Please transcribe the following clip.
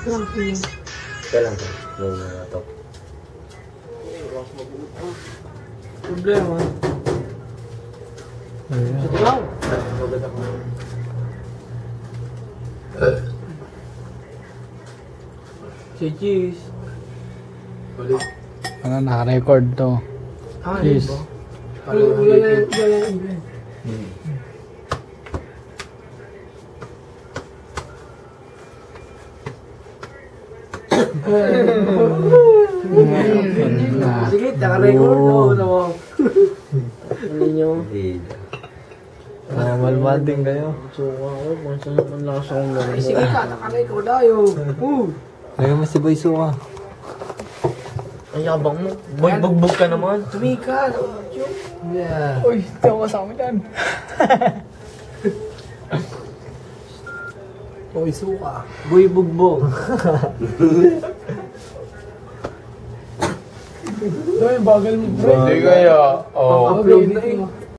Kailan ka? Nung to. Problema. Ito lang. Si Cheese. Ano, naka-record to. Cheese. Wala na iba. Sige, naka-record no. Hindi nyo. Malbanding kayo. Suka ako, kung lakas akong gano'n. Sige ka, naka-record tayo. Ayaw mo si Boy Suka. Ang yabang mo. Boy, bugbog ka naman. Tumika, Yeah. uy, hindi ako kasama dyan. Boy, suka. Boy, bugbog. Ay, bagal mo, bro. Hindi kaya. Upload na eh.